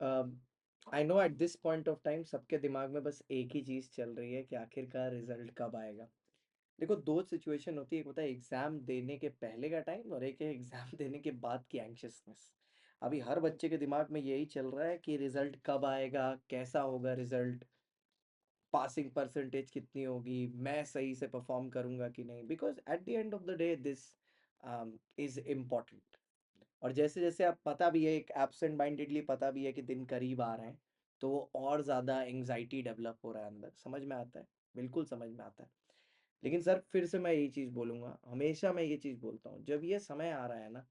I know at this point of time सबके दिमाग में बस एक ही चीज चल रही है कि आखिरकार रिजल्ट कब आएगा। देखो, दो सिचुएशन होती है, एक होता है एग्जाम देने के पहले का टाइम और एक है एग्जाम देने के बाद की एंग्शियसनेस। अभी हर बच्चे के दिमाग में यही चल रहा है कि रिजल्ट कब आएगा, कैसा होगा रिजल्ट, पासिंग परसेंटेज कितनी होगी, मैं सही से परफॉर्म करूंगा कि नहीं, because at the end of the day this is important. और जैसे जैसे आप पता भी है, एक एब्सेंट माइंडेडली पता भी है कि दिन करीब आ रहे हैं, तो वो और ज़्यादा एंग्जाइटी डेवलप हो रहा है अंदर। समझ में आता है, बिल्कुल समझ में आता है। लेकिन सर फिर से मैं यही चीज़ बोलूँगा, हमेशा मैं ये चीज़ बोलता हूँ, जब ये समय आ रहा है ना,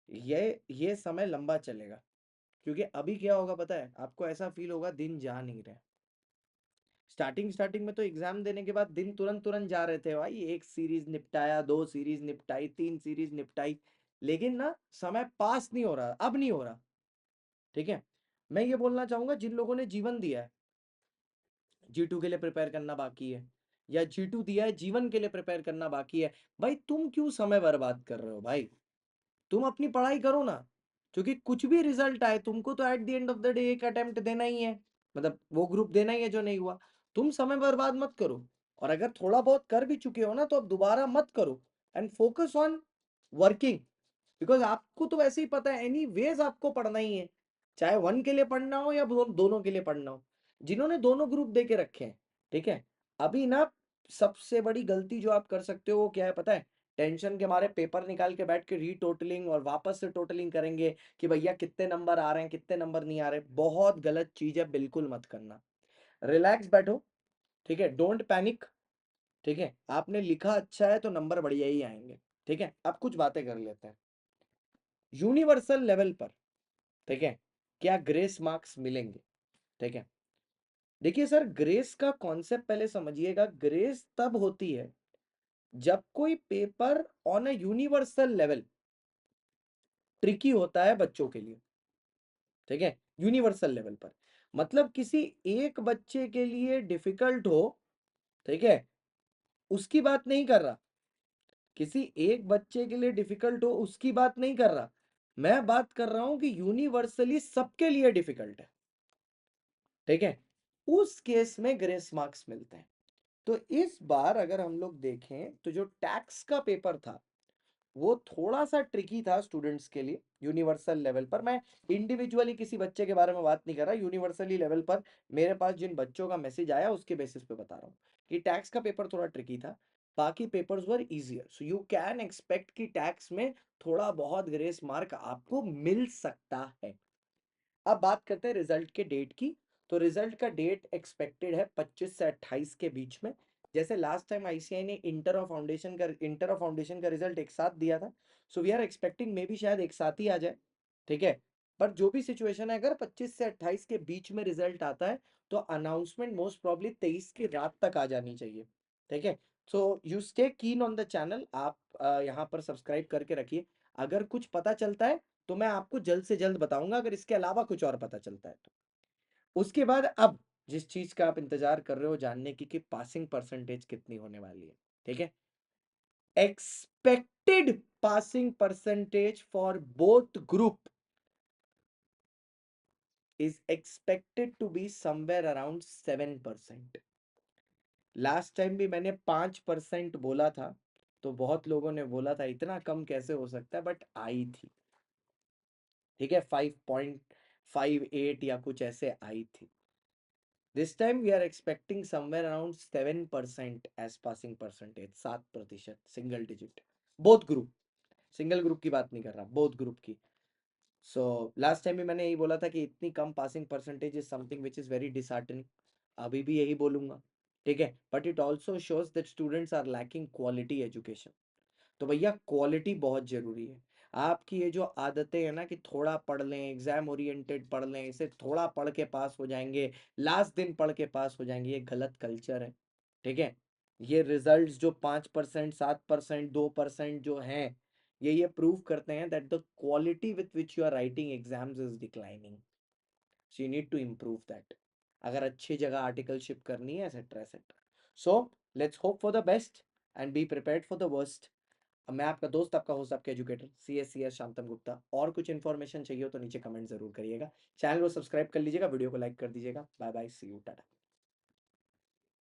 ये समय लंबा चलेगा। क्योंकि अभी क्या होगा पता है आपको, ऐसा फील होगा दिन जा नहीं रहे। स्टार्टिंग स्टार्टिंग में तो एग्जाम देने के बाद दिन तुरंत तुरंत जा रहे थे भाई, एक सीरीज निपटाया, दो सीरीज निपटाई, तीन सीरीज निपटाई, लेकिन ना समय पास नहीं हो रहा, अब नहीं हो रहा। ठीक है, मैं ये बोलना चाहूंगा जिन लोगों ने जीवन दिया है, G2 के लिए प्रिपेयर करना बाकी है, या G2 दिया है जीवन के लिए प्रिपेयर करना बाकी है, भाई तुम क्यों समय बर्बाद कर रहे हो भाई? तुम अपनी पढ़ाई करो ना। क्योंकि कुछ भी रिजल्ट आए, तुमको तो at the end of the day एक अटेम्प्ट देना ही है, मतलब वो ग्रुप देना ही है जो नहीं हुआ। तुम समय बर्बाद मत करो, और अगर थोड़ा बहुत कर भी चुके हो ना, तो अब दोबारा मत करो, and focus on working. Because आपको तो वैसे ही पता है, एनी वेज आपको पढ़ना ही है, चाहे वन के लिए पढ़ना हो या दोनों के लिए पढ़ना हो। जिन्होंने दोनों ग्रुप दे के रखे हैं, ठीक है, अभी ना सबसे बड़ी गलती जो आप कर सकते हो वो क्या है पता है? टेंशन के मारे पेपर निकाल के बैठ के रीटोटलिंग और वापस से टोटलिंग करेंगे कि भैया कितने नंबर आ रहे हैं, कितने नंबर नहीं आ रहे। बहुत गलत चीज है, बिल्कुल मत करना। रिलैक्स बैठो, ठीक है, डोंट पैनिक। ठीक है, आपने लिखा अच्छा है तो नंबर बढ़िया ही आएंगे। ठीक है, अब कुछ बातें कर लेते हैं यूनिवर्सल लेवल पर। ठीक है, क्या ग्रेस मार्क्स मिलेंगे? ठीक है, देखिए सर, ग्रेस का कॉन्सेप्ट पहले समझिएगा। ग्रेस तब होती है जब कोई paper on a universal level tricky होता है बच्चों के लिए। ठीक है, यूनिवर्सल लेवल पर मतलब किसी एक बच्चे के लिए डिफिकल्ट हो, ठीक है, उसकी बात नहीं कर रहा। किसी एक बच्चे के लिए डिफिकल्ट हो उसकी बात नहीं कर रहा, मैं बात कर रहा हूं कि यूनिवर्सली सबके लिए डिफिकल्ट है। ठीक है, उस केस में ग्रेस मार्क्स मिलते हैं। तो इस बार अगर हम लोग देखें तो जो टैक्स का पेपर था वो थोड़ा सा ट्रिकी था स्टूडेंट्स के लिए यूनिवर्सल लेवल पर। मैं इंडिविजुअली किसी बच्चे के बारे में बात नहीं कर रहा, यूनिवर्सली लेवल पर मेरे पास जिन बच्चों का मैसेज आया उसके बेसिस पे बता रहा हूँ कि टैक्स का पेपर थोड़ा ट्रिकी था, बाकी papers were easier. So you can expect कि टैक्स में थोड़ा बहुत ग्रेस मार्क आपको मिल सकता है। अब बात करते हैं रिजल्ट के डेट की। तो रिजल्ट का डेट एक्सपेक्टेड है 25 से 28 के बीच में। जैसे लास्ट टाइम आईसीआई ने इंटर और फाउंडेशन का रिजल्ट एक साथ दिया था, so we are expecting maybe शायद एक साथ ही आ जाए। ठीक है, पर जो भी सिचुएशन है, अगर 25 से 28 के बीच में रिजल्ट आता है तो अनाउंसमेंट मोस्ट प्रॉब्ली 23 की रात तक आ जानी चाहिए। ठीक है, so you stay keen on the channel. आप यहाँ पर सब्सक्राइब करके रखिए। अगर कुछ पता चलता है तो मैं आपको जल्द से जल्द बताऊंगा, अगर इसके अलावा कुछ और पता चलता है तो। उसके बाद अब जिस चीज का आप इंतजार कर रहे हो जानने की कि पासिंग परसेंटेज कितनी होने वाली है, ठीक है, expected passing percentage for both group is expected to be somewhere around 7%। Last time भी मैंने 5% बोला था, तो बहुत लोगों ने बोला था इतना कम कैसे हो सकता है, बट आई थी। ठीक है, 5.58 या कुछ ऐसे आई थी। This time we are expecting somewhere around 7% as passing percentage, 7%, single digit. Both group, single group की बात नहीं कर रहा, बोथ ग्रुप की। सो लास्ट टाइम भी मैंने यही बोला था कि इतनी कम passing percentage is something which is very disheartening. अभी भी यही बोलूंगा। ठीक है, but it also shows that students are lacking quality education. तो भैया क्वालिटी बहुत जरूरी है। आपकी ये जो आदतें हैं ना कि थोड़ा पढ़ लें, एग्जाम ओरिएंटेड पढ़ लें, इसे थोड़ा पढ़ के पास हो जाएंगे, लास्ट दिन पढ़ के पास हो जाएंगे, ये गलत कल्चर है। ठीक है, ये रिजल्ट्स जो 5%, 7%, 2% जो हैं, ये प्रूव करते हैं that the quality with which you are writing exams is declining. So you need to improve that, अगर अच्छी जगह आर्टिकलशिप करनी है, etcetera etcetera. So let's hope for the best and be prepared for the worst. अब मैं आपका दोस्त, आपका होस्ट, आपका एजुकेटर सीएस शांतन गुप्ता। और कुछ इन्फॉर्मेशन चाहिए हो तो नीचे कमेंट ज़रूर करिएगा। चैनल को सब्सक्राइब कर लीजिएगा, वीडियो को लाइक कर दीजिएगा। Bye bye, see you, Tata.